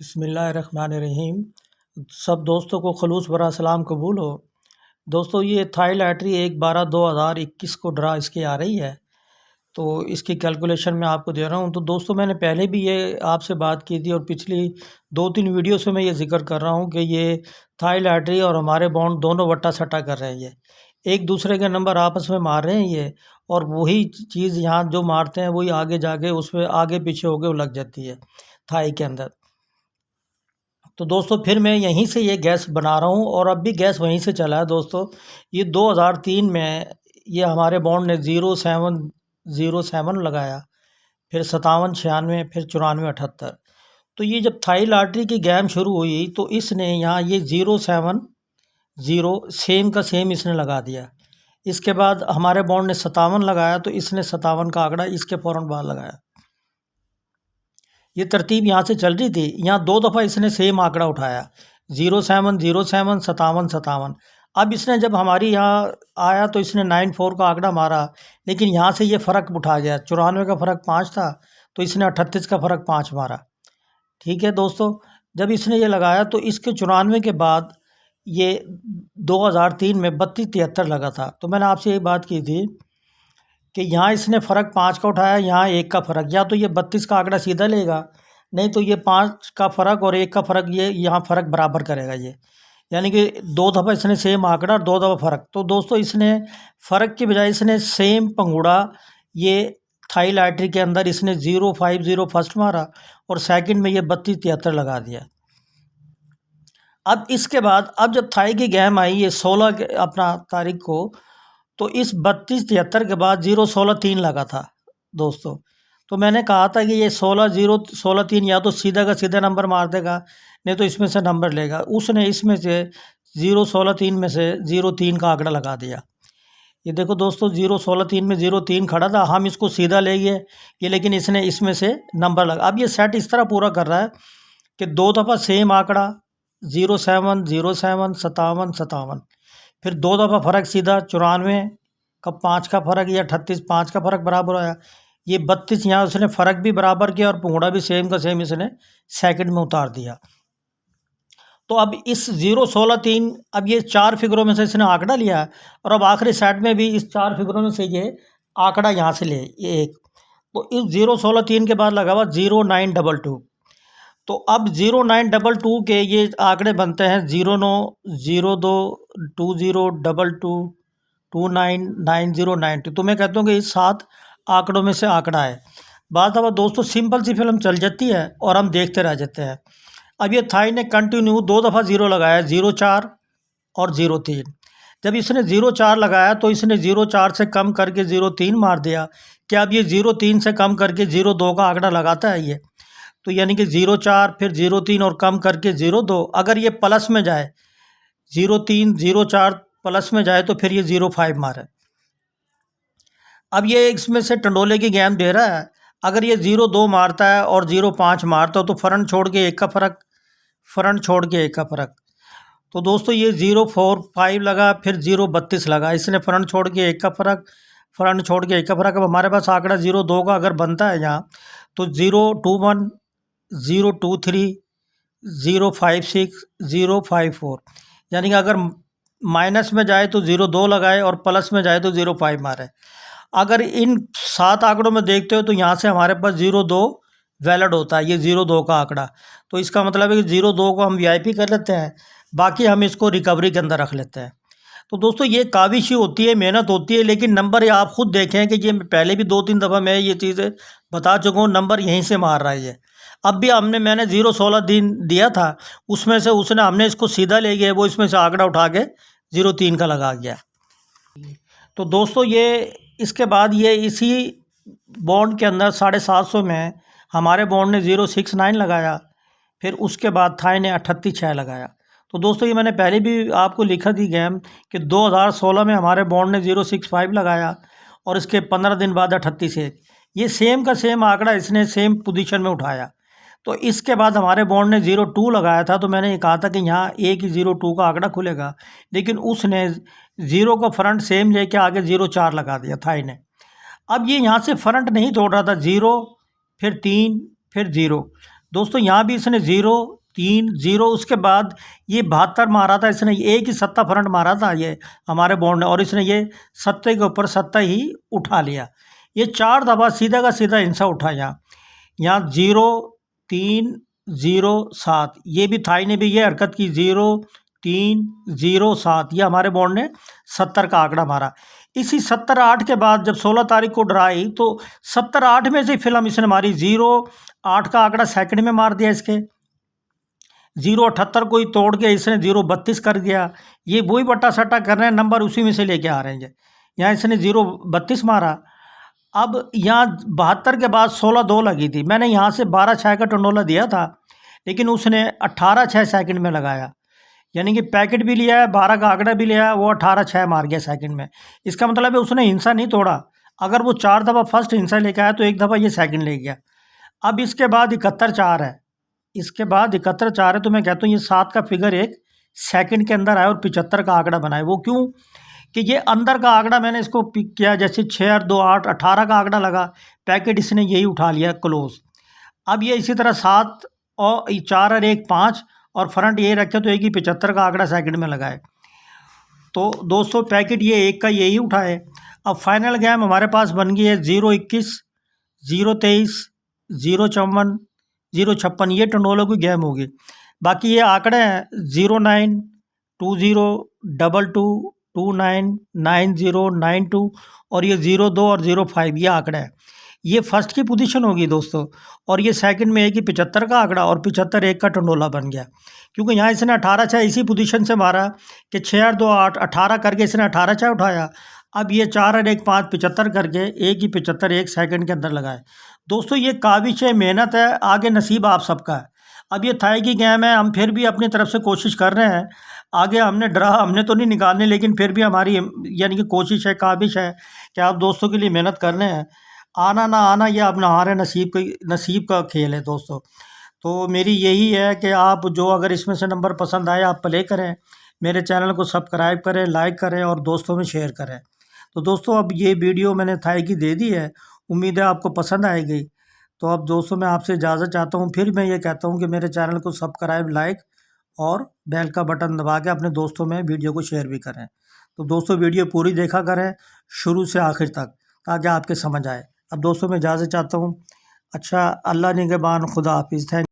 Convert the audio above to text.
बिस्मिल्लाहिर्रहमानिर्रहीम। सब दोस्तों को खलूस भरा सलाम कबूल हो। दोस्तों, ये थाई लॉटरी 1/12/2021 को ड्रा इसकी आ रही है, तो इसकी कैलकुलेशन मैं आपको दे रहा हूँ। तो दोस्तों, मैंने पहले भी ये आपसे बात की थी और पिछली 2-3 वीडियो से मैं ये ज़िक्र कर रहा हूँ कि ये थाई लॉटरी और हमारे बॉन्ड दोनों वट्टा सट्टा कर रहे हैं। ये एक दूसरे के नंबर आपस में मार रहे हैं ये, और वही चीज़ यहाँ जो मारते हैं वही आगे जाके उसमें आगे पीछे होके वो लग जाती है थाई के अंदर। तो दोस्तों, फिर मैं यहीं से ये गैस बना रहा हूँ और अब भी गैस वहीं से चला है। दोस्तों, ये 2003 में ये हमारे बॉन्ड ने 0707 लगाया, फिर 5796, फिर 9478। तो ये जब थाई लॉटरी की गेम शुरू हुई तो इसने यहाँ ये 070 सेम का सेम इसने लगा दिया। इसके बाद हमारे बॉन्ड ने 57 लगाया तो इसने 57 का आंकड़ा इसके फ़ौरन बाद लगाया। ये तरतीब यहाँ से चल रही थी। यहाँ 2 दफ़ा इसने सेम आंकड़ा उठाया, 0707 5757। अब इसने जब हमारी यहाँ आया तो इसने 94 का आंकड़ा मारा, लेकिन यहाँ से ये फ़र्क उठा गया। 94 का फ़र्क 5 था तो इसने 38 का फ़र्क 5 मारा। ठीक है दोस्तों, जब इसने ये लगाया तो इसके 94 के बाद ये 2003 में 3273 लगा था। तो मैंने आपसे ये बात की थी कि यहाँ इसने फ़र्क 5 का उठाया, यहाँ 1 का फ़र्क, या तो ये 32 का आंकड़ा सीधा लेगा, नहीं तो ये 5 का फ़र्क और 1 का फ़र्क ये यहाँ फ़र्क बराबर करेगा ये। यानी कि 2 दफ़ा इसने सेम आंकड़ा और 2 दफ़ा फ़र्क। तो दोस्तों, इसने फ़र्क की बजाय इसने सेम पंगूड़ा ये थाई लॉटरी के अंदर इसने 050 फर्स्ट मारा और सेकंड में ये 3273 लगा दिया। अब इसके बाद अब जब थाई की गेम आई ये 16 अपना तारीख को, तो इस 3273 के बाद 016 लगा था दोस्तों। तो मैंने कहा था कि ये 16 या तो सीधा का सीधा नंबर मार देगा, नहीं तो इसमें से नंबर लेगा। उसने इसमें से 016 में से 03 का आंकड़ा लगा दिया। ये देखो दोस्तों, 016 में 03 खड़ा था, हम इसको सीधा ले गए ये, लेकिन इसने इसमें से नंबर लगा। अब ये सेट इस तरह पूरा कर रहा है कि 2 दफ़ा सेम आंकड़ा 07 07 57 57, फिर 2 दफ़ा फ़र्क सीधा 94 का 5 का फ़र्क या 38 5 का फ़र्क बराबर आया। ये 32 यहाँ उसने फ़र्क भी बराबर किया और पंगुड़ा भी सेम का सेम इसने सेकंड में उतार दिया। तो अब इस 016 अब ये 4 फिगरों में से इसने आंकड़ा लिया है और अब आखिरी सेट में भी इस 4 फिगरों में से ये आंकड़ा यहाँ से ले ये एक। तो इस 016 के बाद लगा हुआ 0922। तो अब 0922 के ये आंकड़े बनते हैं 09 02 20 22 29 90 92। तो मैं कहता हूँ कि इस 7 आंकड़ों में से आंकड़ा है। बात अब दोस्तों सिंपल सी फिल्म चल जाती है और हम देखते रह जाते हैं। अब ये थाई ने कंटिन्यू 2 दफ़ा 0 लगाया, 04 और 03। जब इसने 04 लगाया तो इसने 04 से कम करके 03 मार दिया। क्या अब ये 03 से कम करके 02 का आंकड़ा लगाता है ये? तो यानी कि 04 फिर 03 और कम करके 02। अगर ये प्लस में जाए 03 04 प्लस में जाए तो फिर ये 05 मारे। अब ये इसमें से टंडोले की गेम दे रहा है। अगर ये 02 मारता है और 05 मारता हो तो फ्रंट छोड़ के 1 का फ़र्क, फ्रंट छोड़ के 1 का फ़र्क। तो दोस्तों, ये 045 लगा, फिर 032 लगा। इसने फ्रंट छोड़ के 1 का फ़र्क, फ्रंट छोड़ के 1 का फ़र्क। अब हमारे पास आंकड़ा 02 का अगर बनता है यहाँ तो 021 023 056 054, यानी कि अगर माइनस में जाए तो 02 लगाए और प्लस में जाए तो 05 मारे। अगर इन 7 आंकड़ों में देखते हो तो यहाँ से हमारे पास 02 वैलिड होता है, ये 02 का आंकड़ा। तो इसका मतलब है कि 02 को हम वीआईपी कर लेते हैं, बाकी हम इसको रिकवरी के अंदर रख लेते हैं। तो दोस्तों, ये काविशी होती है, मेहनत होती है, लेकिन नंबर आप खुद देखें कि ये पहले भी 2-3 दफ़ा मैं ये चीज़ें बता चुका हूँ, नंबर यहीं से मार रहा है ये। अब भी मैंने 016 दिन दिया था, उसमें से उसने हमने इसको सीधा ले गया, वो इसमें से आंकड़ा उठा के 03 का लगा गया। तो दोस्तों, ये इसके बाद ये इसी बॉन्ड के अंदर 750 में हमारे बॉन्ड ने 069 लगाया, फिर उसके बाद थाई ने 38.6 लगाया। तो दोस्तों, ये मैंने पहले भी आपको लिखा थी गेम कि 2016 में हमारे बॉन्ड ने 065 लगाया और इसके 15 दिन बाद 38.1। ये सेम का सेम आंकड़ा इसने सेम पोजीशन में उठाया। तो इसके बाद हमारे बॉन्ड ने 02 लगाया था, तो मैंने ये कहा था कि यहाँ एक ही 02 का आंकड़ा खुलेगा, लेकिन उसने 0 को फ्रंट सेम लेके आगे 04 लगा दिया थाई ने। अब ये यहाँ से फ्रंट नहीं तोड़ रहा था, 0 फिर 3 फिर 0। दोस्तों यहाँ भी इसने 0 3 0, उसके बाद ये 72 मारा था इसने, एक ही सत्ता फ्रंट मारा था ये हमारे बॉन्ड ने, और इसने ये सत्ते के ऊपर सत्ता ही उठा लिया। ये 4 दफ़ा सीधा का सीधा हिंसा उठा। यहाँ 0 3 0 7, ये भी थाई ने भी ये हरकत की, 0 3 0 7, ये हमारे बॉन्ड ने 70 का आंकड़ा मारा। इसी 70-8 के बाद जब 16 तारीख को ड्रा आई तो 70-8 में से फिल्म इसने मारी, 0-8 का आंकड़ा सेकंड में मार दिया इसके, 0-78 को ही तोड़ के इसने 0-32 कर दिया। ये वही बट्टा सट्टा कर रहे हैं, नंबर उसी में से लेके आ रहे हैं। यहाँ इसने 0-32 मारा। अब यहाँ 72 के बाद 16-2 लगी थी, मैंने यहाँ से 12-6 का टंडोला दिया था, लेकिन उसने 18-6 सेकंड में लगाया, यानी कि पैकेट भी लिया है, 12 का आंकड़ा भी लिया है, वो 18-6 मार गया सेकंड में। इसका मतलब है उसने हिंसा नहीं तोड़ा। अगर वो 4 दफ़ा फर्स्ट हिंसा लेके आया तो एक दफ़ा ये सेकंड ले गया। अब इसके बाद 71-4 है, इसके बाद 71-4 है, तो मैं कहता हूँ ये 7 का फिगर एक सेकंड के अंदर आया और 75 का आंकड़ा बनाए। वो क्यों कि ये अंदर का आंकड़ा मैंने इसको पिक किया, जैसे 6 और 2 8, 18 का आंकड़ा लगा, पैकेट इसने यही उठा लिया क्लोज। अब ये इसी तरह 7 और 4 और 1 5 और फ्रंट ये रखे तो एक ही 75 का आंकड़ा सेकंड में लगाए। तो दोस्तों पैकेट ये एक का यही उठाए। अब फाइनल गेम हमारे पास बन गई है 0-21, 0-23, 0-54, 0-56, ये टंडोलों की गेम होगी। बाकी ये आंकड़े हैं 0-9, 2-0, 2-2, 2-9, 9-0, 9-2 और ये 0-2 और 0-5, ये आंकड़ा है। ये फर्स्ट की पोजीशन होगी दोस्तों, और ये सेकंड में एक ही 75 का आंकड़ा और 75-1 का टंडोला बन गया, क्योंकि यहाँ इसने 18-6 इसी पोजीशन से मारा कि 6 और 2 8, 18 करके इसने 18-6 उठाया। अब ये 4 और 1 5, 75 करके एक ही 75-1 सेकंड के अंदर लगाए। दोस्तों ये काबिश है, मेहनत है, आगे नसीब आप सबका है। अब ये थाई की गेम है, हम फिर भी अपनी तरफ से कोशिश कर रहे हैं। आगे हमने ड्रा हमने तो नहीं निकालने, लेकिन फिर भी हमारी यानी कि कोशिश है, काबिश है कि आप दोस्तों के लिए मेहनत कर रहे हैं। आना ना आना ये अपना हमारे नसीब का खेल है दोस्तों। तो मेरी यही है कि आप जो अगर इसमें से नंबर पसंद आए आप प्ले करें, मेरे चैनल को सब्सक्राइब करें, लाइक करें और दोस्तों में शेयर करें। तो दोस्तों अब ये वीडियो मैंने थाई की दे दी है, उम्मीद है आपको पसंद आएगी। तो अब दोस्तों मैं आपसे इजाज़त चाहता हूँ। फिर मैं ये कहता हूँ कि मेरे चैनल को सब्सक्राइब, लाइक और बेल का बटन दबा के अपने दोस्तों में वीडियो को शेयर भी करें। तो दोस्तों वीडियो पूरी देखा करें शुरू से आखिर तक, ताकि आपके समझ आए। अब दोस्तों मैं इजाज़त चाहता हूँ। अच्छा, अल्लाह निगहबान, खुदा हाफिज़। थैंक